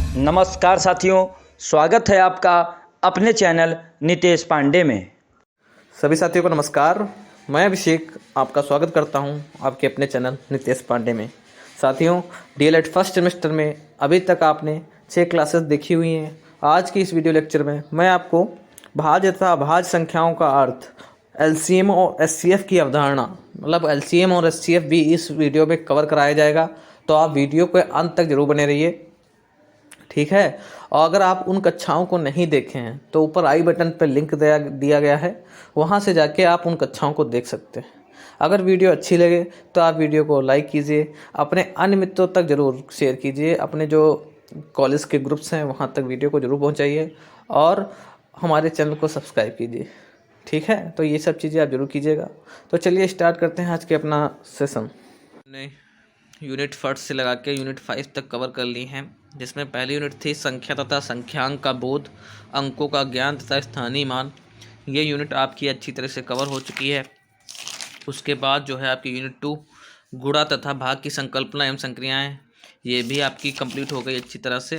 नमस्कार साथियों, स्वागत है आपका अपने चैनल नितेश पांडे में। सभी साथियों को नमस्कार। मैं अभिषेक आपका स्वागत करता हूं आपके अपने चैनल नितेश पांडे में। साथियों, डीएलएड फर्स्ट सेमेस्टर में अभी तक आपने 6 क्लासेस देखी हुई हैं। आज की इस वीडियो लेक्चर में मैं आपको भाज्य तथा अभाज्य संख्याओं का अर्थ, एलसीएम और एचसीएफ की अवधारणा, मतलब एलसीएम और एचसीएफ भी इस वीडियो में कवर कराया जाएगा। तो आप वीडियो के अंत तक जरूर बने रहिए, ठीक है। और अगर आप उन कक्षाओं को नहीं देखे हैं तो ऊपर आई बटन पर लिंक दिया गया है, वहाँ से जाके आप उन कक्षाओं को देख सकते हैं। अगर वीडियो अच्छी लगे तो आप वीडियो को लाइक कीजिए, अपने अन्य मित्रों तक ज़रूर शेयर कीजिए, अपने जो कॉलेज के ग्रुप्स हैं वहाँ तक वीडियो को ज़रूर पहुँचाइए और हमारे चैनल को सब्सक्राइब कीजिए, ठीक है। तो ये सब चीज़ें आप ज़रूर कीजिएगा। तो चलिए स्टार्ट करते हैं आज के अपना सेशन। यूनिट फर्स्ट से लगा के यूनिट 5 तक कवर कर ली हैं, जिसमें पहली यूनिट थी संख्या तथा संख्यांक का बोध, अंकों का ज्ञान तथा स्थानीय मान। ये यूनिट आपकी अच्छी तरह से कवर हो चुकी है। उसके बाद जो है आपकी यूनिट 2 गुणा तथा भाग की संकल्पना एवं संक्रियाएं, ये भी आपकी कंप्लीट हो गई अच्छी तरह से।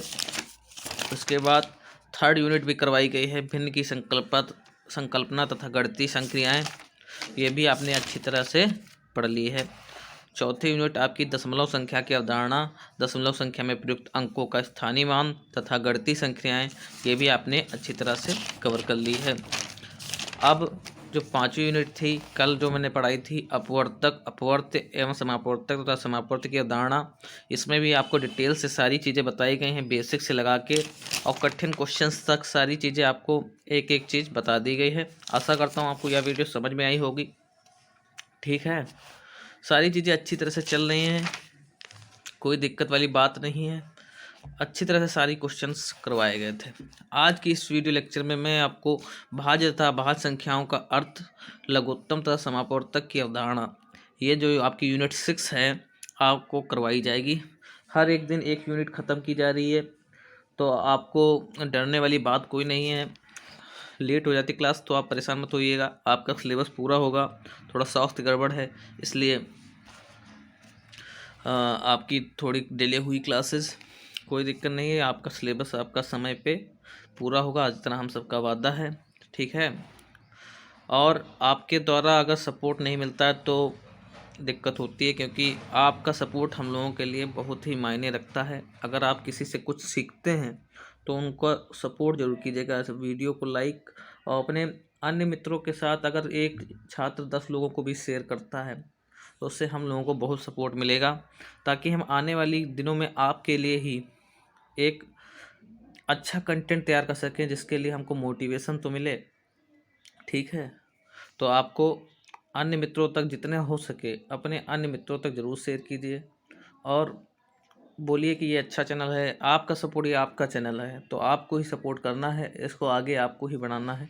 उसके बाद थर्ड यूनिट भी करवाई गई है, भिन्न की संकल्पना तथा गणितीय संक्रियाएं, ये भी आपने अच्छी तरह से पढ़ ली है। चौथी यूनिट आपकी दशमलव संख्या की अवधारणा, दशमलव संख्या में प्रयुक्त अंकों का स्थानीय मान तथा गणितीय संख्याएं, ये भी आपने अच्छी तरह से कवर कर ली है। अब जो पांचवी यूनिट थी, कल जो मैंने पढ़ाई थी, अपवर्तक, अपवर्त्य एवं समापवर्तक तथा समापवर्त्य की अवधारणा, इसमें भी आपको डिटेल से सारी चीज़ें बताई गई हैं, बेसिक से लगा के और कठिन क्वेश्चंस तक सारी चीज़ें आपको एक एक चीज़ बता दी गई है। आशा करता हूँ आपको यह वीडियो समझ में आई होगी, ठीक है। सारी चीज़ें अच्छी तरह से चल रही हैं, कोई दिक्कत वाली बात नहीं है, अच्छी तरह से सारी क्वेश्चंस करवाए गए थे। आज की इस वीडियो लेक्चर में मैं आपको भाज्य तथा अभाज्य संख्याओं का अर्थ, लघुत्तम तथा समापवर्तक की अवधारणा, ये जो आपकी यूनिट 6 है, आपको करवाई जाएगी। हर एक दिन एक यूनिट ख़त्म की जा रही है, तो आपको डरने वाली बात कोई नहीं है। लेट हो जाती क्लास तो आप परेशान मत होइएगा, आपका सिलेबस पूरा होगा। थोड़ा स्वास्थ्य गड़बड़ है, इसलिए आपकी थोड़ी डिले हुई क्लासेस, कोई दिक्कत नहीं है, आपका सिलेबस आपका समय पे पूरा होगा, जितना हम सबका वादा है, ठीक है। और आपके द्वारा अगर सपोर्ट नहीं मिलता है तो दिक्कत होती है, क्योंकि आपका सपोर्ट हम लोगों के लिए बहुत ही मायने रखता है। अगर आप किसी से कुछ सीखते हैं तो उनका सपोर्ट जरूर कीजिएगा, ऐसे वीडियो को लाइक, और अपने अन्य मित्रों के साथ अगर एक छात्र 10 लोगों को भी शेयर करता है तो उससे हम लोगों को बहुत सपोर्ट मिलेगा, ताकि हम आने वाली दिनों में आपके लिए ही एक अच्छा कंटेंट तैयार कर सकें, जिसके लिए हमको मोटिवेशन तो मिले, ठीक है। तो आपको अन्य मित्रों तक जितने हो सके अपने अन्य मित्रों तक ज़रूर शेयर कीजिए और बोलिए कि ये अच्छा चैनल है, आपका सपोर्ट, ये आपका चैनल है, तो आपको ही सपोर्ट करना है, इसको आगे आपको ही बढ़ाना है।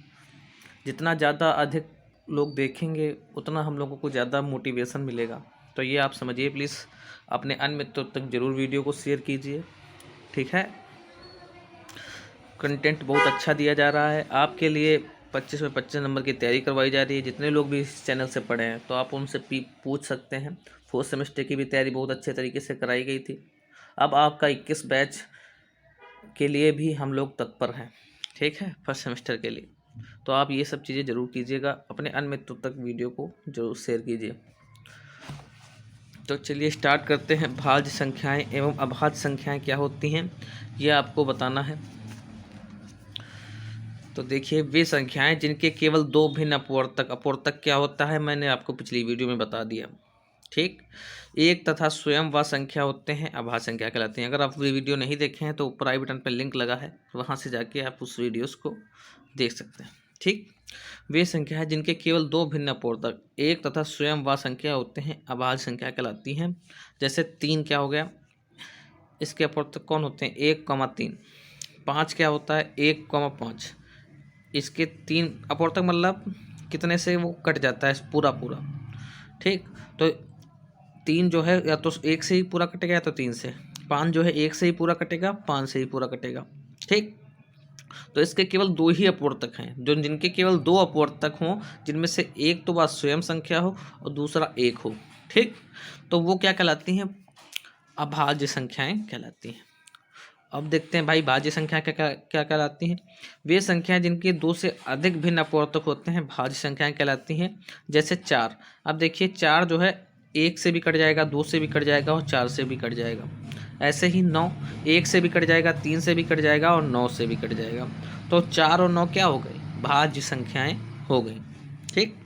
जितना ज़्यादा अधिक लोग देखेंगे उतना हम लोगों को ज़्यादा मोटिवेशन मिलेगा। तो ये आप समझिए प्लीज़, अपने अन्य मित्रों तक ज़रूर वीडियो को शेयर कीजिए, ठीक है। कंटेंट बहुत अच्छा दिया जा रहा है आपके लिए। 25 में 25 नंबर की तैयारी करवाई जा रही है। जितने लोग भी इस चैनल से पढ़े हैं तो आप उनसे पूछ सकते हैं। 4th सेमेस्टर की भी तैयारी बहुत अच्छे तरीके से कराई गई थी। अब आपका 21 बैच के लिए भी हम लोग तत्पर हैं, ठीक है, फर्स्ट सेमेस्टर के लिए। तो आप ये सब चीज़ें ज़रूर कीजिएगा, अपने अन्य मित्रों तक वीडियो को ज़रूर शेयर कीजिए। तो चलिए स्टार्ट करते हैं। भाज्य संख्याएं एवं अभाज्य संख्याएं क्या होती हैं, ये आपको बताना है। तो देखिए, वे संख्याएं जिनके केवल 2 भिन्न अपवर्तक, अपवर्तक क्या होता है मैंने आपको पिछली वीडियो में बता दिया, ठीक। एक तथा स्वयं व संख्या होते हैं, अभाज्य संख्या कहलाती हैं। अगर आप वीडियो नहीं देखे हैं तो ऊपर आई बटन पर लिंक लगा है, वहाँ से जाके आप उस वीडियोस को देख सकते हैं, ठीक। वे संख्या है जिनके केवल 2 भिन्न अपवर्तक, एक तथा स्वयं व संख्या होते हैं, अभाज्य संख्या कहलाती हैं। जैसे 3 क्या हो गया, इसके अपवर्तक कौन होते हैं, 1, 3। 5 क्या होता है, 1, 5। इसके 3 अपवर्तक, मतलब कितने से वो कट जाता है पूरा पूरा, ठीक। तो 3 जो है या तो 1 से ही पूरा कटेगा या तो 3 से। 5 जो है 1 से ही पूरा कटेगा, 5 से ही पूरा कटेगा, ठीक। तो इसके केवल 2 ही अपवर्तक हैं, जो जिनके केवल 2 अपवर्तक हों, जिनमें से एक तो बात स्वयं संख्या हो और दूसरा 1 हो, ठीक। तो वो क्या कहलाती हैं, अभाज्य संख्याएं कहलाती हैं। अब देखते हैं भाई भाज्य संख्या क्या क्या क्या कहलाती हैं। वे संख्याएं जिनके दो से अधिक भिन्न अपवर्तक होते हैं भाज्य संख्याएं कहलाती हैं। जैसे 4, अब देखिए 4 जो है 1 से भी कट जाएगा, 2 से भी कट जाएगा और 4 से भी कट जाएगा। ऐसे ही 9 1 से भी कट जाएगा, 3 से भी कट जाएगा और 9 से भी कट जाएगा। तो 4 और 9 क्या हो गए, भाज्य संख्याएं हो गई। ठीक,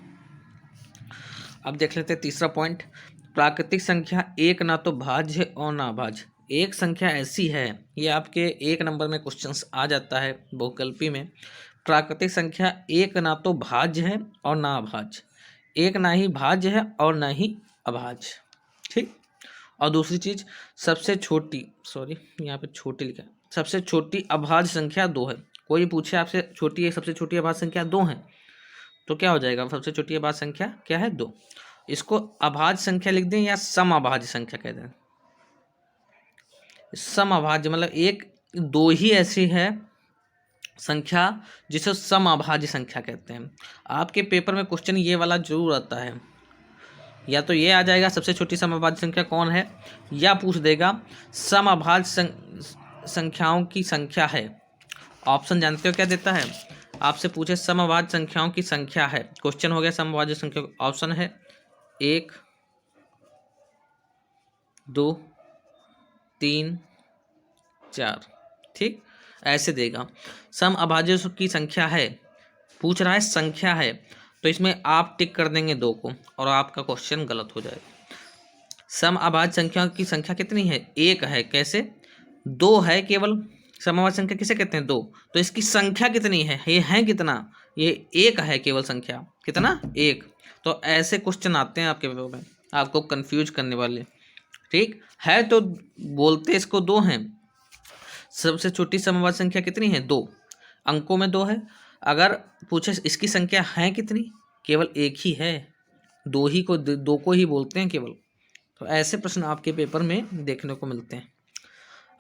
अब देख लेते हैं तीसरा पॉइंट। प्राकृतिक संख्या एक ना तो भाज्य है और ना अभाज्य। एक संख्या ऐसी है, ये आपके 1 नंबर में क्वेश्चंस आ जाता है बहुकल्पी में। प्राकृतिक संख्या एक ना तो भाज्य है और ना अभाज्य, एक ना ही भाज्य है और ना ही अभाज्य। ठीक, और दूसरी चीज सबसे छोटी, सॉरी यहाँ पे छोटी लिखा है, सबसे छोटी अभाज्य संख्या 2 है। कोई पूछे आपसे छोटी सबसे छोटी अभाज्य संख्या 2 है तो क्या हो जाएगा, सबसे छोटी अभाज्य संख्या क्या है, 2। इसको अभाज्य संख्या लिख दें या सम अभाज्य संख्या कह दें। सम अभाज्य मतलब एक दो ही ऐसी है संख्या जिसे सम अभाज्य संख्या कहते हैं। आपके पेपर में क्वेश्चन ये वाला जरूर आता है, या तो ये आ जाएगा सबसे छोटी सम अभाज्य संख्या कौन है, या पूछ देगा सम अभाज्य संख्याओं की संख्या है। ऑप्शन जानते हो क्या देता है, आपसे पूछे सम अभाज्य संख्याओं की संख्या है, क्वेश्चन हो गया सम अभाज्य संख्या, ऑप्शन है 1 2 3 4। ठीक, ऐसे देगा। सम अभाज्य की संख्या है, पूछ रहा है संख्या है, तो इसमें आप टिक कर देंगे 2 को और आपका क्वेश्चन गलत हो जाएगा। सम अभाज्य संख्या की संख्या कितनी है, 1 है। कैसे, 2 है केवल। सम अभाज्य संख्या किसे कहते हैं, 2। तो इसकी संख्या कितनी है, ये है कितना, ये 1 है केवल संख्या, कितना, 1। तो ऐसे क्वेश्चन आते हैं आपके पेपर में, आपको कंफ्यूज करने वाले। ठीक है, तो बोलते इसको 2 हैं। सबसे छोटी सम अभाज्य संख्या कितनी है, 2, अंकों में 2 है। अगर पूछे इसकी संख्या है कितनी, केवल 1 ही है, 2 को ही बोलते हैं केवल। तो ऐसे प्रश्न आपके पेपर में देखने को मिलते हैं।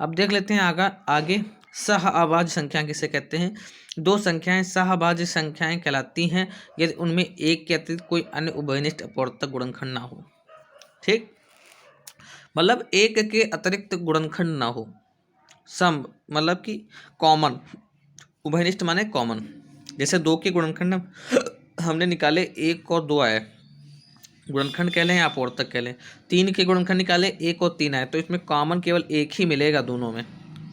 अब देख लेते हैं आगे सह अभाज्य संख्या किसे कहते हैं। 2 संख्याएं सह अभाज्य संख्याएं कहलाती हैं यदि उनमें एक के अतिरिक्त कोई अन्य उभयनिष्ठ अपवर्तक गुणनखंड ना हो। ठीक, मतलब एक के अतिरिक्त गुणनखंड ना हो। सम मतलब कि कॉमन, उभयनिष्ठ माने कॉमन। जैसे 2 के गुणनखंड हमने निकाले, 1 और 2 आए, गुणनखंड कह लें या अपवर्तक कह लें। 3 के गुणनखंड निकाले, 1 और 3 आए, तो इसमें कॉमन केवल 1 ही मिलेगा दोनों में,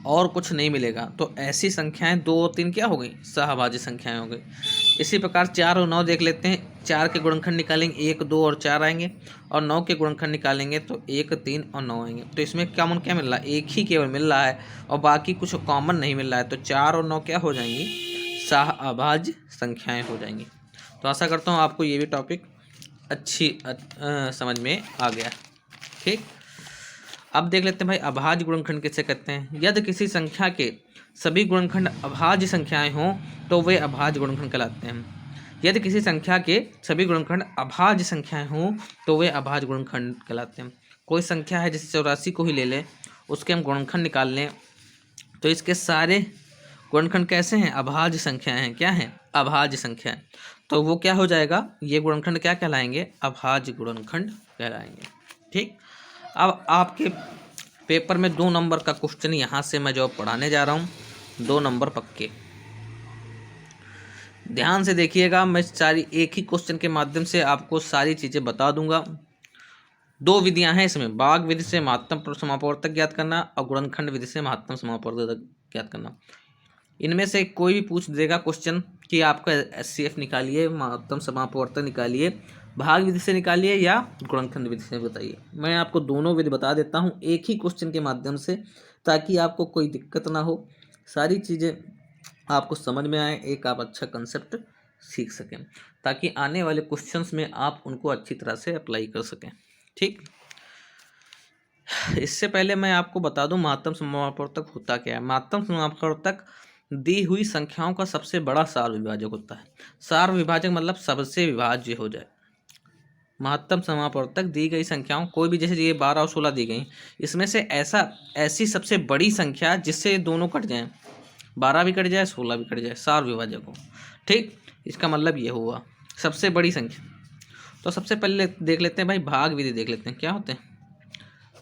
और कुछ नहीं मिलेगा। तो ऐसी संख्याएं 2 और 3 क्या हो गई, सहभाज्य संख्याएं हो गई। इसी प्रकार 4 और 9 देख लेते हैं। 4 के गुणनखंड निकालेंगे, 1 2 और 4 आएंगे, और 9 के गुणनखंड निकालेंगे तो 1 3 और 9 आएंगे। तो इसमें कॉमन क्या मिल रहा है, 1 ही केवल मिल रहा है और बाकी कुछ कॉमन नहीं मिल रहा है। तो 4 और 9 क्या हो जाएंगी, सहभाज्य संख्याएँ हो जाएंगी। तो आशा करता हूँ आपको ये भी टॉपिक अच्छी समझ में आ गया। ठीक, अब देख लेते हैं भाई अभाज्य गुणनखंड किसे कहते हैं। यदि किसी संख्या के सभी गुणनखंड अभाज्य संख्याएं हों तो वे अभाज्य गुणनखंड कहलाते हैं। यदि किसी संख्या के सभी गुणनखंड अभाज्य संख्याएं हों तो वे अभाज्य गुणनखंड कहलाते हैं। कोई संख्या है जैसे 84 को ही ले लें, उसके हम गुणनखंड निकाल लें तो इसके सारे गुणनखंड कैसे हैं, अभाज्य संख्याएं हैं। क्या हैं, अभाज्य संख्याएं। तो वो क्या हो जाएगा, ये गुणनखंड क्या कहलाएंगे, अभाज्य गुणनखंड कहलाएंगे। ठीक, अब आपके पेपर में 2 नंबर का क्वेश्चन यहाँ से मैं जो पढ़ाने जा रहा हूँ, 2 नंबर पक्के, ध्यान से देखिएगा। मैं सारी एक ही क्वेश्चन के माध्यम से आपको सारी चीज़ें बता दूंगा। 2 विधियां हैं इसमें, भाग विधि से महत्तम समापवर्तक ज्ञात करना और गुणनखंड विधि से महत्तम समापवर्तक ज्ञात करना। इनमें से कोई भी पूछ देगा क्वेश्चन कि आपका SCF निकालिए, महत्तम समापवर्तक निकालिए, भाग विधि से निकालिए या गुणनखंड विधि से बताइए। मैं आपको दोनों विधि बता देता हूँ एक ही क्वेश्चन के माध्यम से, ताकि आपको कोई दिक्कत ना हो, सारी चीज़ें आपको समझ में आए, एक आप अच्छा कंसेप्ट सीख सकें, ताकि आने वाले क्वेश्चंस में आप उनको अच्छी तरह से अप्लाई कर सकें। ठीक, इससे पहले मैं आपको बता दूं महत्तम समापवर्तक होता क्या है। महत्तम समापवर्तक दी हुई संख्याओं का सबसे बड़ा सार विभाजक होता है। सार विभाजक मतलब सबसे विभाज्य हो जाए। महत्तम समापवर्तक दी गई संख्याओं, कोई भी, जैसे ये 12 और 16 दी गई, इसमें से ऐसी सबसे बड़ी संख्या जिससे दोनों कट जाएं, 12 भी कट जाए 16 भी कट जाए, सार विभाजक हो। ठीक, इसका मतलब ये हुआ सबसे बड़ी संख्या। तो सबसे पहले देख लेते हैं भाई भाग विधि, देख लेते हैं क्या होते हैं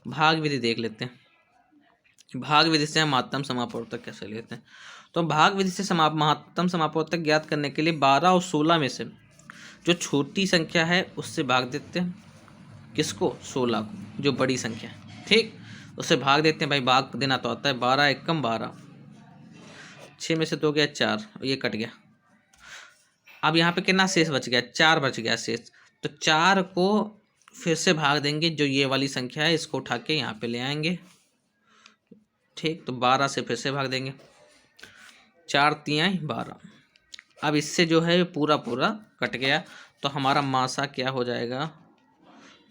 भाग विधि, देख लेते हैं। भाग विधि से हम महत्तम समापवर्तक कैसे लेते हैं। तो भाग विधि से महत्तम समापवर्तक ज्ञात करने के लिए 12 और 16 में से जो छोटी संख्या है उससे भाग देते हैं। किसको? 16 को, जो बड़ी संख्या है। ठीक, उससे भाग देते हैं भाई, भाग देना तो आता है। 12 एकम 12, 6 में से 2 गया 4, ये कट गया। अब यहाँ पे कितना शेष बच गया? 4 बच गया शेष। तो 4 को फिर से भाग देंगे, जो ये वाली संख्या है इसको उठा के यहाँ पे ले आएंगे। ठीक, तो 12 से फिर से भाग देंगे, 4 तियाई 12। अब इससे जो है पूरा पूरा कट गया, तो हमारा मासा क्या हो जाएगा?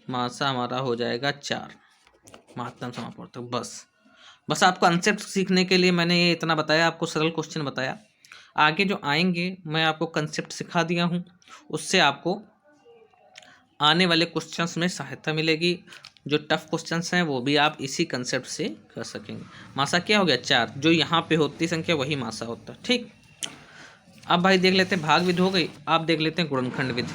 मासा हमारा हो जाएगा 4, महत्तम समापवर्तक। बस आपको कंसेप्ट सीखने के लिए मैंने ये इतना बताया, आपको सरल क्वेश्चन बताया। आगे जो आएंगे मैं आपको कंसेप्ट सिखा दिया हूँ, उससे आपको आने वाले क्वेश्चंस में सहायता मिलेगी। जो टफ क्वेश्चंस हैं वो भी आप इसी कंसेप्ट से कर सकेंगे। मासा क्या हो गया? 4, जो यहाँ पे होती संख्या वही मासा होता है। ठीक, अब भाई देख लेते हैं भाग विधि हो गई, आप देख लेते हैं गुणनखंड विधि।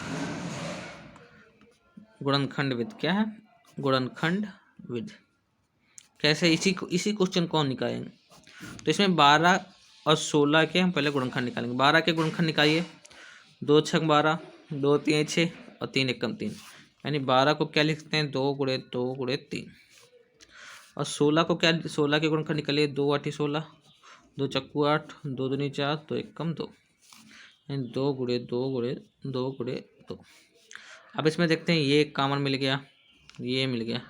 गुणनखंड विधि क्या है? गुणनखंड विधि कैसे, इसी क्वेश्चन को हम निकालेंगे। तो इसमें 12 और 16 के हम पहले गुणनखंड निकालेंगे। 12 के गुणनखंड निकालिए, 2 छक 12, 2 तियाई 6 और 3 एकम 3, यानी 12 को क्या लिखते हैं? 2 गुणे 2 गुणे 3। और 16 को क्या? 16 के गुणनखंड निकालिए, 2 8 16, 2 चक्कू 8, 2 दूनी 4, 2 एकम 2, यानी 2 गुणे 2 गुणे 2 गुणे 2। अब इसमें देखते हैं, ये एक कॉमन मिल गया, ये मिल गया,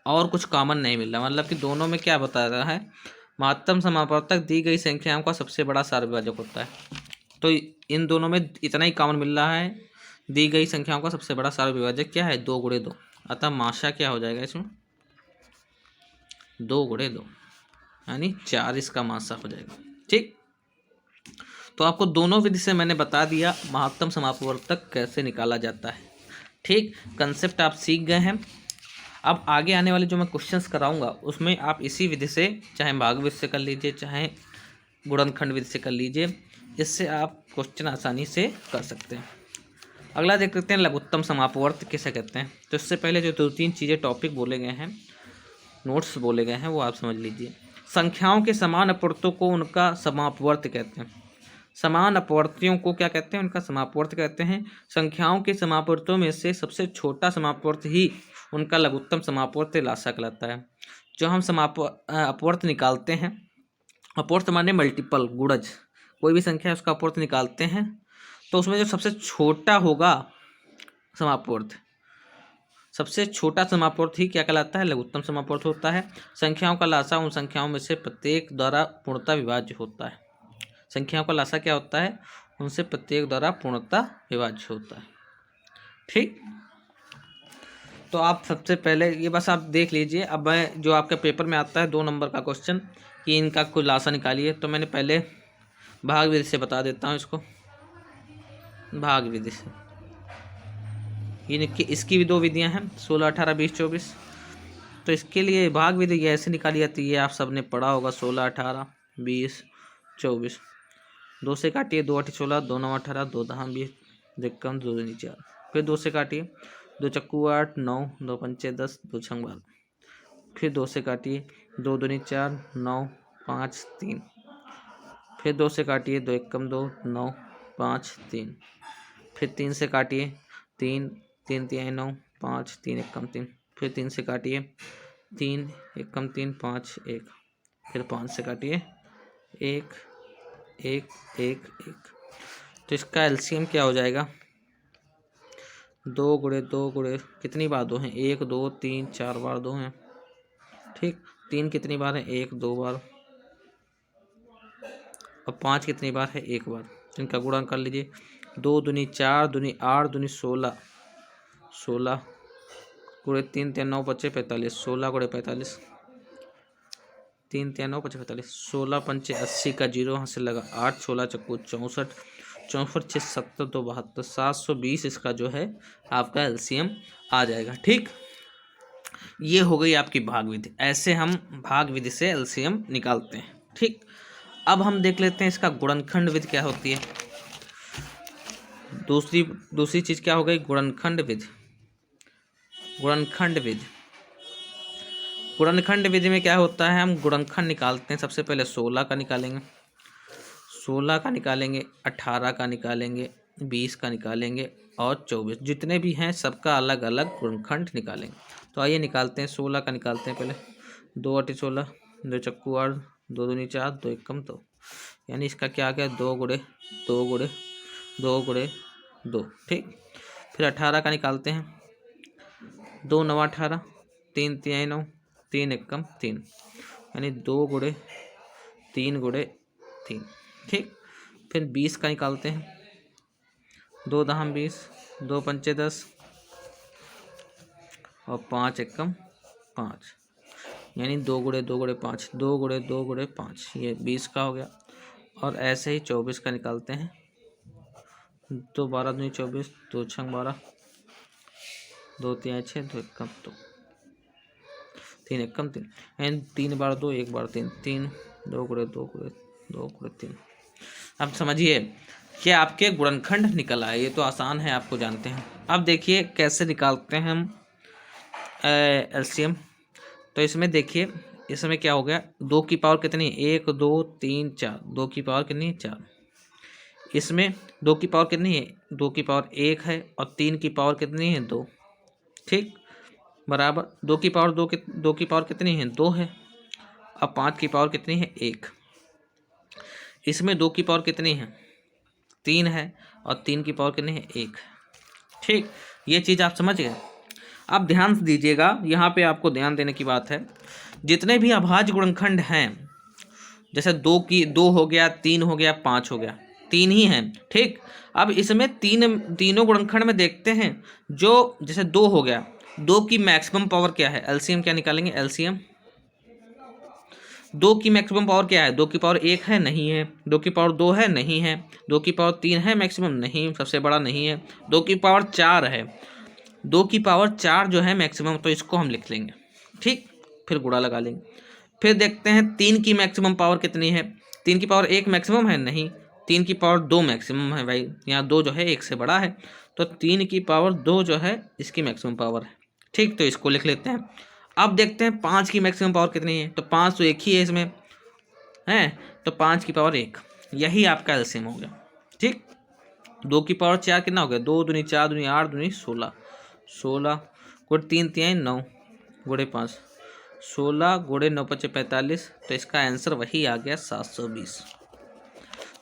और कुछ कॉमन नहीं मिल रहा। मतलब कि दोनों में क्या बता रहा है? महत्तम समापवर्तक दी गई संख्याओं का सबसे बड़ा सार विभाजक होता है। तो इन दोनों में इतना ही कॉमन मिल रहा है, दी गई संख्याओं का सबसे बड़ा सार विभाजक क्या है? 2 गुणे 2। अतः मासा क्या हो जाएगा इसमें? 2 गुणे 2, यानी 4 इसका मासा हो जाएगा। ठीक, तो आपको दोनों विधि से मैंने बता दिया महत्तम समापवर्तक कैसे निकाला जाता है। ठीक, कंसेप्ट आप सीख गए हैं। अब आगे आने वाले जो मैं क्वेश्चंस कराऊंगा उसमें आप इसी विधि से, चाहे भाग विधि से कर लीजिए, चाहे गुणनखंड विधि से कर लीजिए, इससे आप क्वेश्चन आसानी से कर सकते हैं। अगला देख लेते हैं लघुत्तम समापवर्त किसे कहते हैं। तो इससे पहले जो 2-3 चीज़ें टॉपिक बोले गए हैं, नोट्स बोले गए हैं, वो आप समझ लीजिए। संख्याओं के समान अपवर्तों को उनका समापवर्त कहते हैं। समान अपवर्तियों को क्या कहते हैं? उनका समापवर्त कहते हैं। संख्याओं के समापवर्तों में से सबसे छोटा समापवर्त ही उनका लघुत्तम समापवर्त लासा कहलाता है। जो हम अपवर्त निकालते हैं, अपवर्त माने मल्टीपल, गुणज, कोई भी संख्या है उसका अपवर्त निकालते हैं, तो उसमें जो सबसे छोटा होगा समापवर्त, सबसे छोटा समापवर्त ही क्या कहलाता है? लघुत्तम समापवर्त होता है। संख्याओं का लासा उन संख्याओं में से प्रत्येक द्वारा पूर्णतः विभाज्य होता है। संख्याओं का लासा क्या होता है? उनसे प्रत्येक द्वारा पूर्णतः विभाज्य होता है। ठीक, तो आप सबसे पहले ये बस आप देख लीजिए। अब मैं जो आपके पेपर में आता है 2 नंबर का क्वेश्चन कि इनका कुल लासा निकालिए, तो मैंने पहले भाग विधि से बता देता हूँ इसको। भाग विधि से इसकी भी 2 विधियाँ हैं, 16 18 20 24। तो इसके लिए भाग विधि ऐसे निकाली जाती है, आप सबने पढ़ा होगा। 16 18 20 24, 2 से काटिए, 2 8 16, 2 9 18, 2 10 20, 2 कम 2 दूनी 4, फिर 2 से काटिए, 2 चक्कू 8 9, 2 पंचे 10, 2 छंग 12, फिर 2 से काटिए, 2 दूनी 4 9 5 3, फिर 2 से काटिए, 2 एक कम 2 9 5 3, फिर 3 से काटिए, 3 3 तिहाई 9 5 3 एक कम 3, फिर 3 से काटिए, 3 एक कम 3 5 1, फिर 5 से काटिए, 1 1 1 1। तो इसका एलसीएम क्या हो जाएगा? 2 गुणे 2 गुणे कितनी बार 2 हैं? 1 2 3 4 बार 2 हैं। ठीक, 3 कितनी बार है? 1 2 बार। और 5 कितनी बार है? 1 बार। इनका गुणा कर लीजिए, 2 दूनी 4 दूनी 8 दूनी 16, 16 गुणे 3 3 9 5 45, 16 गुणे 45, 3 3 9 5 45, 16 पंचे 80 का 0 यहाँ से लगा, 8 16 चक्कू 64, 64 6 70 2 72, 720 इसका जो है आपका एलसीएम आ जाएगा। ठीक, ये हो गई आपकी भाग विधि। ऐसे हम भाग विधि से एलसीएम निकालते हैं। ठीक, अब हम देख लेते हैं इसका गुणनखंड विधि क्या होती है। दूसरी चीज क्या हो गई? गुणनखंड विधि। गुणनखंड विधि, गुणनखंड विधि में क्या होता है, हम गुणनखंड निकालते हैं। सबसे पहले 16 का निकालेंगे, 16 का निकालेंगे, 18 का निकालेंगे, 20 का निकालेंगे और 24, जितने भी हैं सबका अलग अलग गुणनखंड निकालेंगे। तो आइए निकालते हैं। 16 का निकालते हैं पहले। 2 अठी 16, 2 चक्कू 8, 2 दूनी 4, 2 एकम 2, यानी इसका क्या आ गया, 2 गुणे 2 गुणे 2 गुणे 2। ठीक, फिर 18 का निकालते हैं। 2 9 18, 3 3 9, 3 एकम 3, यानी 2 गुणे 3 गुणे 3। ठीक, फिर 20 का निकालते हैं। 2 दहम 20, 2 पंचे 10 और 5 एकम 5, यानी 2 गुणे 2 गुणे 5, 2 गुणे 2 गुणे 5, ये 20 का हो गया। और ऐसे ही 24 का निकालते हैं। 2 12 दूनी 24, 2 छंग 12, 2 3 6, 2 एकम 2, 3 एकम 3, यानी 3 बार 2 1 बार 3, 3 2 गुणे 2 गुणे 2 गुणे 3। अब समझिए कि आपके गुणनखंड निकल आए। ये तो आसान है, आपको जानते हैं। अब देखिए कैसे निकालते हैं हम एलसीएम। तो इसमें देखिए, इसमें क्या हो गया, 2 की पावर कितनी, 1 2 3 4, 2 की पावर कितनी है 4। इसमें 2 की पावर कितनी है, 2 की पावर 1 है और 3 की पावर कितनी है 2। ठीक, बराबर 2 की पावर 2 की पावर कितनी है 2 है। अब 5 की पावर कितनी है 1। इसमें 2 की पावर कितनी है 3 है और 3 की पावर कितनी है 1। ठीक, ये चीज़ आप समझ गए। अब ध्यान से दीजिएगा, यहाँ पे आपको ध्यान देने की बात है। जितने भी अभाज्य गुणनखंड हैं, जैसे 2 हो गया, 3 हो गया, 5 हो गया, 3 ही हैं। ठीक, अब इसमें तीनों गुणनखंड में देखते हैं। जो जैसे 2 हो गया, 2 की मैक्सिमम पावर क्या है, एलसीएम क्या निकालेंगे, एलसीएम 2 की मैक्सिमम पावर क्या है, 2 की पावर 1 है, नहीं है। 2 की पावर 2 है, नहीं है। 2 की पावर 3 है मैक्सिमम, नहीं, सबसे बड़ा नहीं है। 2 की पावर 4 है, 2 की पावर 4 जो है मैक्सिमम, तो इसको हम लिख लेंगे। ठीक, फिर गुणा लगा लेंगे। फिर देखते हैं 3 की मैक्सिमम पावर कितनी है। 3 की पावर 1 मैक्सिमम है, नहीं। 3 की पावर 2 मैक्सिमम है भाई, यहाँ 2 जो है 1 से बड़ा है, तो 3 की पावर 2 जो है इसकी मैक्सिमम पावर है। ठीक, तो इसको लिख लेते हैं। अब देखते हैं 5 की मैक्सिमम पावर कितनी है, तो 5 तो एक ही है इसमें है, तो 5 की पावर 1, यही आपका एलसीएम हो गया। ठीक, 2 की पावर 4 कितना हो गया, 2 दूनी 4 दूनी 8 दूनी 16, 16 गुणे 3 3 9 गुणे 5, 16 गुणे 9 5 45, तो इसका आंसर वही आ गया 720।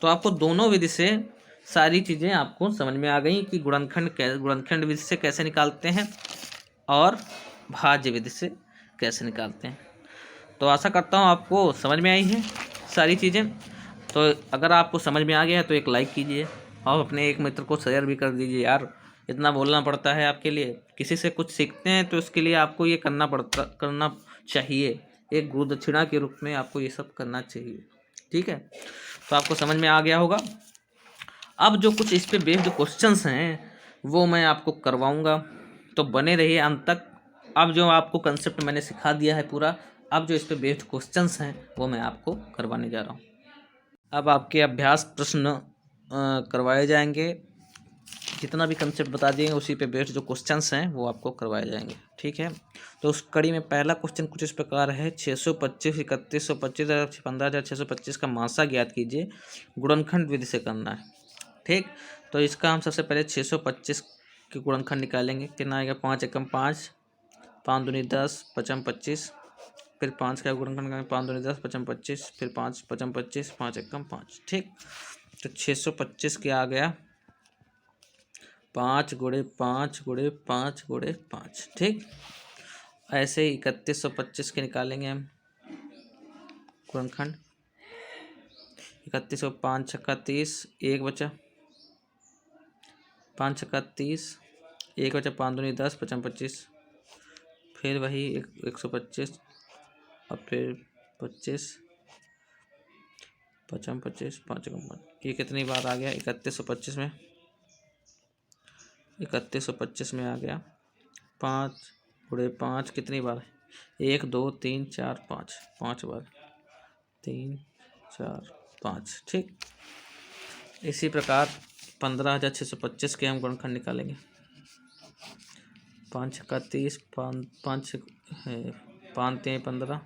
तो आपको दोनों विधि से सारी चीज़ें आपको समझ में आ गई कि गुणनखंड विधि से कैसे निकालते हैं और भाज्य विधि से कैसे निकालते हैं। तो आशा करता हूँ आपको समझ में आई है सारी चीज़ें। तो अगर आपको समझ में आ गया है तो एक लाइक कीजिए और अपने एक मित्र को शेयर भी कर दीजिए। यार, इतना बोलना पड़ता है आपके लिए, किसी से कुछ सीखते हैं तो इसके लिए आपको ये करना चाहिए। एक गुरु दक्षिणा के रूप में आपको ये सब करना चाहिए। ठीक है, तो आपको समझ में आ गया होगा। अब जो कुछ इस पे बेस्ड क्वेश्चंस हैं वो मैं आपको करवाऊंगा, तो बने रहिए अंत तक। अब जो आपको कंसेप्ट मैंने सिखा दिया है पूरा, अब जो इस पे बेस्ड क्वेश्चंस हैं वो मैं आपको करवाने जा रहा हूँ। अब आपके अभ्यास प्रश्न करवाए जाएंगे, जितना भी कंसेप्ट बता दिए उसी पे बेस्ड जो क्वेश्चंस हैं वो आपको करवाए जाएंगे। ठीक है, तो उस कड़ी में पहला क्वेश्चन कुछ इस प्रकार है, 625 3125 15,625 का मासा ज्ञात कीजिए, गुणनखंड विधि से करना है। ठीक, तो इसका हम सबसे पहले 625 के गुणनखंड निकालेंगे। कितना आएगा, 5 एकम 5, 5 दूनी 10, 5 25, फिर 5 का गुणनखंड करेंगे, 5 दूनी 10, 5 25, फिर 5 5 25, 5 एकम 5। ठीक, तो 625 क्या आ गया, 5 गुणे 5 गुणे 5 गुणे 5। ठीक, ऐसे ही 3125 के निकालेंगे हम गुणनखंड। 31 5 छक्का 30, 1 बचा, 5 छक्का 30, 1 बचा, 5 दूनी 10, 5 25, फिर वही 125 और फिर 25, 5 25, 5 5, ये कितनी बार आ गया, 3125 में, 3125 में आ गया 5 गुणे 5 कितनी बार है, 1 2 3 4 5, 5 बार, 3 4 5। ठीक, इसी प्रकार 15,625 के हम गुणनखंड निकालेंगे। 5 छक्का 30, 5 5 3 15,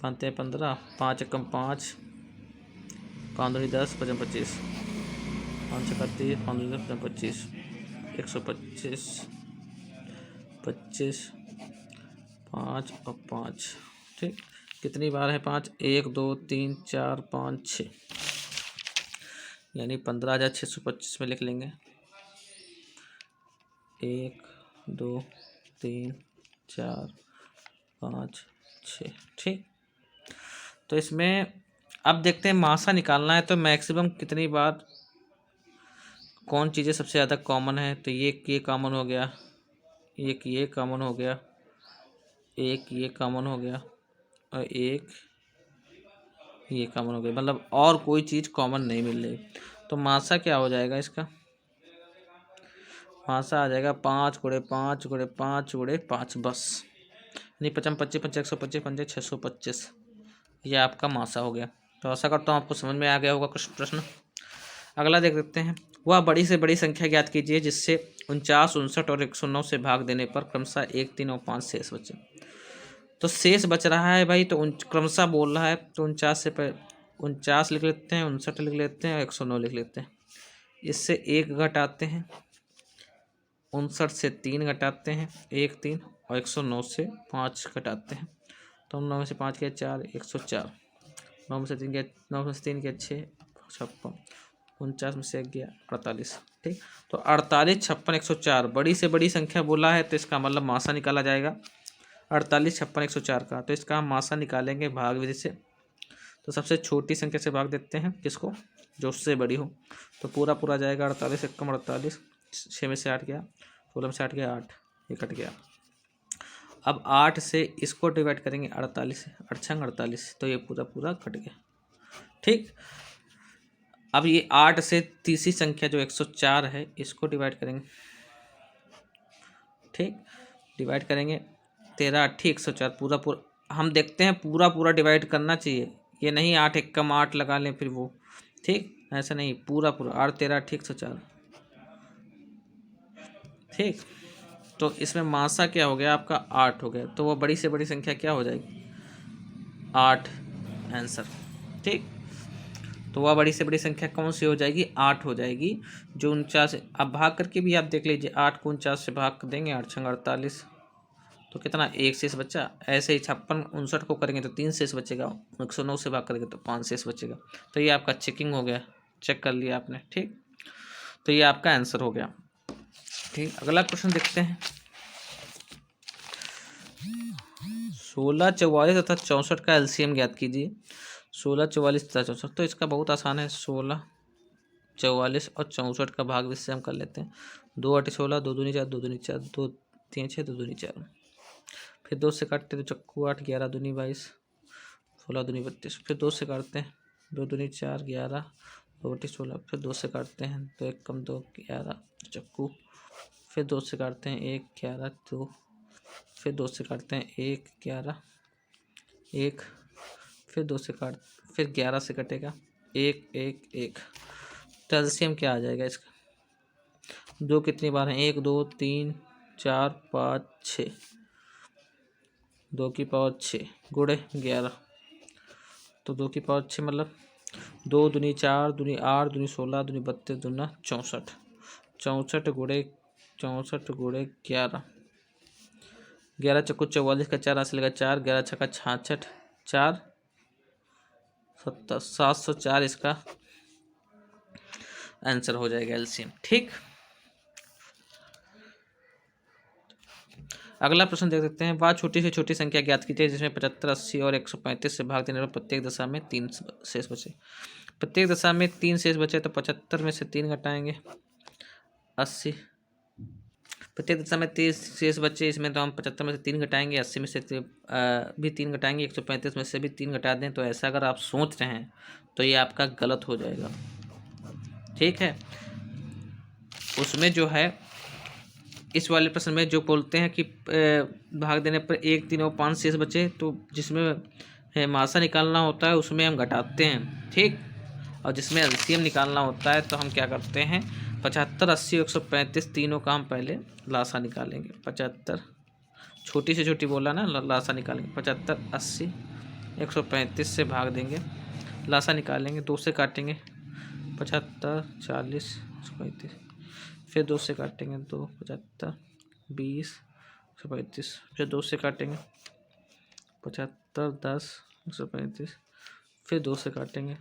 5 3 15, 5 एकम 5, 5 दूनी 10, 5 25, 5 छक्का 30, 5 दूनी 10, 25, 125, 25, 5 और 5। ठीक, कितनी बार है 5? 1 2 3 4 5 6, यानी 15,625 में लिख लेंगे। 1 2 3 4 5 6। ठीक, तो इसमें अब देखते हैं मासा निकालना है तो मैक्सिमम कितनी बार कौन चीज़ें सबसे ज़्यादा कॉमन है। तो ये कॉमन हो गया, एक ये कॉमन हो गया, एक ये कॉमन हो गया और एक ये कॉमन हो गया, मतलब और कोई चीज़ कॉमन नहीं मिल रही। तो मासा क्या हो जाएगा इसका? मासा आ जाएगा 5 गुणे 5 गुणे 5 गुणे 5 बस, नहीं 55 25 25 125 25 625, ये आपका मासा हो गया। तो आशा करता हूँ आपको समझ में आ गया होगा कुछ प्रश्न। अगला देख लेते हैं। वह बड़ी से बड़ी संख्या ज्ञात कीजिए जिससे 49 59 और 109 से भाग देने पर क्रमशः 1 3 और 5 शेष बचे। तो शेष बच रहा है भाई, तो क्रमशः बोल रहा है, तो 49 से 49 लिख लेते हैं, 59 लिख लेते हैं और 109 लिख लेते हैं। इससे 1 घटाते हैं, 59 से 3 घटाते हैं 1 3, और 109 से 5 घटाते हैं। तो 9 में से 5 के 4, 104, 9 में से 3 के 9 में से 3 के 6 56, 49 में से 11 48। ठीक, तो 48 56 104 बड़ी से बड़ी संख्या बोला है, तो इसका मतलब मासा निकाला जाएगा 48 56 104 का। तो इसका हम मासा निकालेंगे भाग विधि से। तो सबसे छोटी संख्या से भाग देते हैं, किसको? जो उससे बड़ी हो। तो पूरा पूरा जाएगा 48 एकम 48, 6 में से 8 गया, 16 में से 8 गया 8, ये कट गया। अब 8 से इसको डिवाइड करेंगे 48 से, 8 छंग 48, तो ये पूरा पूरा कट गया। ठीक, अब ये 8 से तीसरी संख्या जो 104 है इसको डिवाइड करेंगे। ठीक, डिवाइड करेंगे 13 8 104, पूरा पूरा हम देखते हैं पूरा पूरा डिवाइड करना चाहिए, ये नहीं 8 एकम 8 लगा लें फिर वो। ठीक, ऐसा नहीं, पूरा पूरा 8 13 8 104। ठीक, तो इसमें मासा क्या हो गया आपका? 8 हो गया। तो वो बड़ी से बड़ी संख्या क्या हो जाएगी? 8 आंसर। ठीक, तो वह बड़ी से बड़ी संख्या कौन सी हो जाएगी? 8 हो जाएगी। जो 49, अब भाग करके भी आप देख लीजिए, 8 को 49 से भाग कर देंगे, 8 छंग 48, तो कितना? 1 शेष बचा। ऐसे ही 56 59 को करेंगे तो 3 शेष बचेगा, 109 से भाग करेंगे तो 5 शेष बचेगा। तो ये आपका चेकिंग हो गया, चेक कर लिया आपने। ठीक, तो ये आपका आंसर हो गया। ठीक, अगला क्वेश्चन देखते हैं। 16 44 तथा 64 का एलसीएम ज्ञात कीजिए। 16 44 तथा 64, तो इसका बहुत आसान है। 16 44 और 64 का भाग इससे हम कर लेते हैं। 2 8 16, 2 दूनी 4, 2 दूनी 4, 2 3 6, 2 दूनी 4, फिर 2 से काटते तो चक्कू 8, 11 दूनी 22, 16 दूनी 32, फिर 2 से काटते हैं, 2 दूनी 4 11, 2 8 16, फिर 2 से काटते हैं, 2 1 कम 2 11 चक्कू, फिर 2 से काटते हैं 1 11 2, फिर 2 से काटते हैं 1 11 1, फिर 2 से काट, फिर 11 से कटेगा 1 1 1। तो एलसीएम क्या आ जाएगा इसका? 2 कितनी बार है? 1 2 3 4 5 6, 2 की पावर 6 गुणे 11, तो 2 की पावर 6 मतलब 2 दूनी 4 दूनी 8 दूनी 16 दूनी 32 दूना 64, 64 गुणे 11, 11 चक्कू 44 का 4 हासिल का 4, 11 छक्का 66, 4 704 इसका आंसर हो जाएगा एलसीएम। ठीक, अगला प्रश्न देख सकते हैं। वह छोटी से छोटी संख्या ज्ञात कीजिए जिसमें 75 80 और 135 से भाग देने पर प्रत्येक दशा में 3 शेष बचे। प्रत्येक दशा में 3 शेष बचे, तो 75 में से 3 घटाएंगे 80, प्रत्येक दशा में 30 शेष बचे, इसमें तो हम 75 में से 3 घटाएंगे, 80 में से भी 3 घटाएंगे, 135 में से भी 3 घटा दें। तो ऐसा अगर आप सोच रहे हैं तो ये आपका गलत हो जाएगा। ठीक है, उसमें जो है इस वाले प्रश्न में जो बोलते हैं कि भाग देने पर 1 3 और 5 शेष बचे, तो जिसमें मासा निकालना होता है उसमें हम घटाते हैं। ठीक, और जिसमें एलसीएम निकालना होता है तो हम क्या करते हैं? 75 80 135 तीनों का हम पहले लासा निकालेंगे। 75 छोटी से छोटी बोला ना, लासा निकालेंगे। 75 80 135 से भाग देंगे, लासा निकालेंगे, 2 से काटेंगे। 75 40 135, फिर 2 से काटेंगे, 2 75 20 135, फिर 2 से काटेंगे। 75 10 135, फिर 2 से काटेंगे।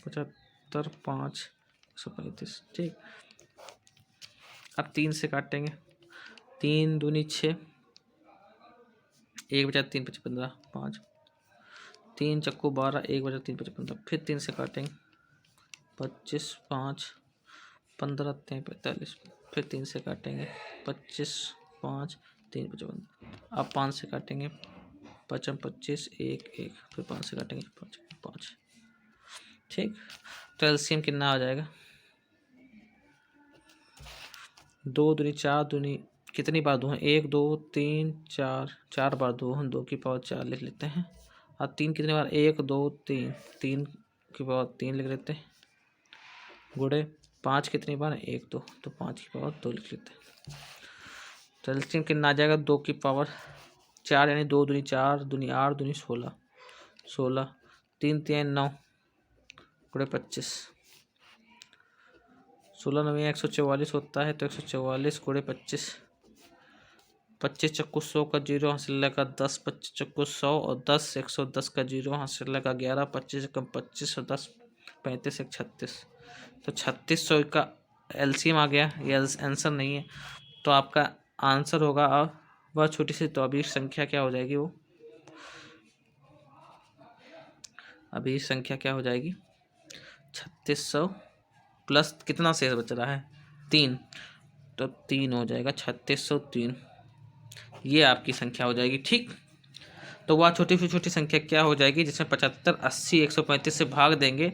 75 5 135, ठीक। अब 3 से काटेंगे। 3 दूनी 6, 1 बचा 3 5 15 5, 3 चक्कू 12, 1 बचा 3 5 15, फिर 3 से काटेंगे। 25 5 15 3 45, फिर 3 से काटेंगे। 25 5 3 55, अब 5 से काटेंगे। 5 25 1 1, फिर 5 से काटेंगे। 5 5, ठीक। तो एलसीएम कितना आ जाएगा? 2 दूनी 4 दूनी कितनी बार 2 हैं? 1 2 3 4, 4 बार 2 हैं, 2 की पावर 4 लिख लेते हैं। और 3 कितनी बार? 1 2 3, 3 की पावर 3 लिख लेते हैं। गुणे 5 कितनी बार? 1 2, तो 5 की पावर 2 लिख लेते हैं। तो एलसीएम कितना आ जाएगा? 2 की पावर 4, यानी 2 दूनी 4 दूनी 8 दूनी 16, 16 3 3 9 गुणे 25, 16 9 144 होता है, तो 144 गुणे 25, 25 चक्कू 100 का 0 हासिल लगा 10, 25 चक्कू 100 और 10 110 का 0 हासिल लगा 11, 25 कम 25 और 10 35 1 36, तो 3600 का एलसीएम आ गया। ये आंसर नहीं है, तो आपका आंसर होगा अब वह छोटी सी। तो अभी संख्या क्या हो जाएगी? वो अभी संख्या क्या हो जाएगी? 3600 प्लस कितना शेष बच रहा है? 3, तो 3 हो जाएगा 3603, ये आपकी संख्या हो जाएगी, ठीक। तो वह छोटी से छोटी संख्या क्या हो जाएगी जिसमें 75 80 135 से भाग देंगे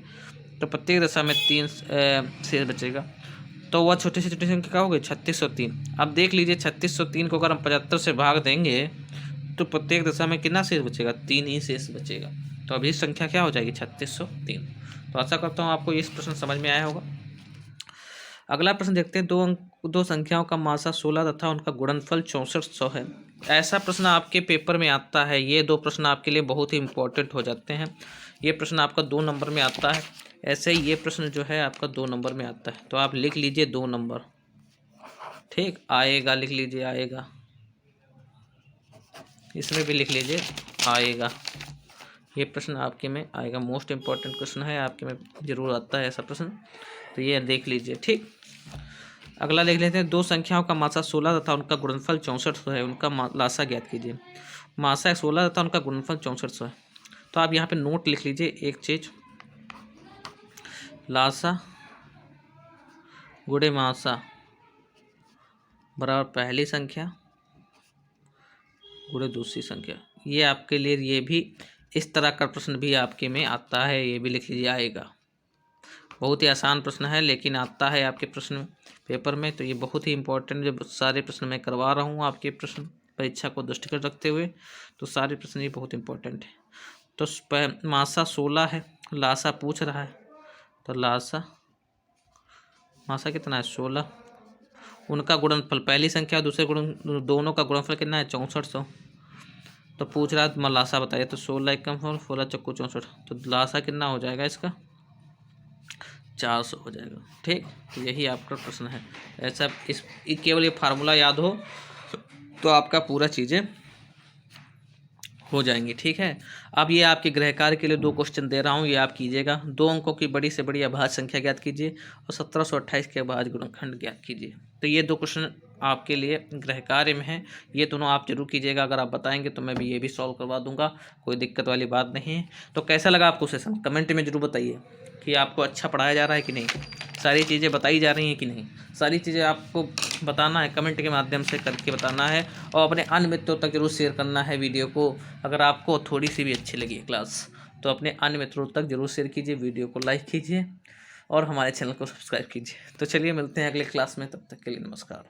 तो प्रत्येक दशा में 3 शेष बचेगा, तो वह छोटी से छोटी संख्या क्या होगी? 3603। अब देख लीजिए 3603 को अगर हम 75 से भाग देंगे तो प्रत्येक दशा में कितना शेष बचेगा? 3 ही शेष बचेगा। तो अभी संख्या क्या हो जाएगी? 3603। तो आशा करता हूँ आपको इस प्रश्न समझ में आया होगा। अगला प्रश्न देखते हैं। दो संख्याओं का मासा 16 तथा उनका गुणनफल 6400 है। ऐसा प्रश्न आपके पेपर में आता है। ये 2 प्रश्न आपके लिए बहुत ही इंपॉर्टेंट हो जाते हैं। ये प्रश्न आपका 2 नंबर में आता है। ऐसे ही ये प्रश्न जो है आपका 2 नंबर में आता है, तो आप लिख लीजिए 2 नंबर, ठीक। आएगा लिख लीजिए, आएगा। इसमें भी लिख लीजिए आएगा। ये प्रश्न आपके में आएगा, मोस्ट इम्पॉर्टेंट प्रश्न है, आपके में जरूर आता है ऐसा प्रश्न, तो ये देख लीजिए, ठीक। अगला देख लेते हैं। 2 संख्याओं का मासा 16 तथा उनका गुणनफल 6400 है, उनका लासा ज्ञात कीजिए। मासा 16 तथा उनका गुणनफल 6400 है, तो आप यहाँ पे नोट लिख लीजिए एक चीज, लासा गुणे मासा बराबर पहली संख्या गुणे दूसरी संख्या। ये आपके लिए, ये भी इस तरह का प्रश्न भी आपके में आता है, ये भी लिख लीजिए आएगा। बहुत ही आसान प्रश्न है, लेकिन आता है आपके प्रश्न पेपर में, तो ये बहुत ही इंपॉर्टेंट जो सारे प्रश्न मैं करवा रहा हूँ आपके प्रश्न परीक्षा को दृष्टिगत रखते हुए, तो सारे प्रश्न ये बहुत इंपॉर्टेंट है। तो मासा 16 है, लासा पूछ रहा है, तो लासा मासा कितना है? 16। उनका गुणनफल पहली संख्या दूसरे दोनों का गुणनफल कितना है? 6400। तो पूछ रहा है लासा बताइए, तो 16 एकम 16 चक्कू 64, तो लासा कितना हो जाएगा इसका? 400 हो जाएगा, ठीक। तो यही आपका प्रश्न है। ऐसा केवल ये फार्मूला याद हो तो आपका पूरा चीज़ें हो जाएंगी, ठीक है। अब ये आपके गृह कार्य के लिए 2 क्वेश्चन दे रहा हूँ, ये आप कीजिएगा। 2 अंकों की बड़ी से बड़ी अभाज्य संख्या ज्ञात कीजिए और 1728 के अभाज्य गुणनखंड ज्ञात कीजिए। तो ये 2 क्वेश्चन आपके लिए गृह कार्य में है, ये दोनों आप जरूर कीजिएगा। अगर आप बताएंगे तो मैं भी ये भी सॉल्व करवा दूंगा, कोई दिक्कत वाली बात नहीं है। तो कैसा लगा आपको सेशन? कमेंट में जरूर बताइए कि आपको अच्छा पढ़ाया जा रहा है कि नहीं, सारी चीज़ें बताई जा रही हैं कि नहीं। सारी चीज़ें आपको बताना है, कमेंट के माध्यम से करके बताना है, और अपने अन्य मित्रों तक जरूर शेयर करना है वीडियो को। अगर आपको थोड़ी सी भी अच्छी लगी क्लास तो अपने अन्य मित्रों तक जरूर शेयर कीजिए, वीडियो को लाइक कीजिए और हमारे चैनल को सब्सक्राइब कीजिए। तो चलिए मिलते हैं अगले क्लास में, तब तक के लिए नमस्कार।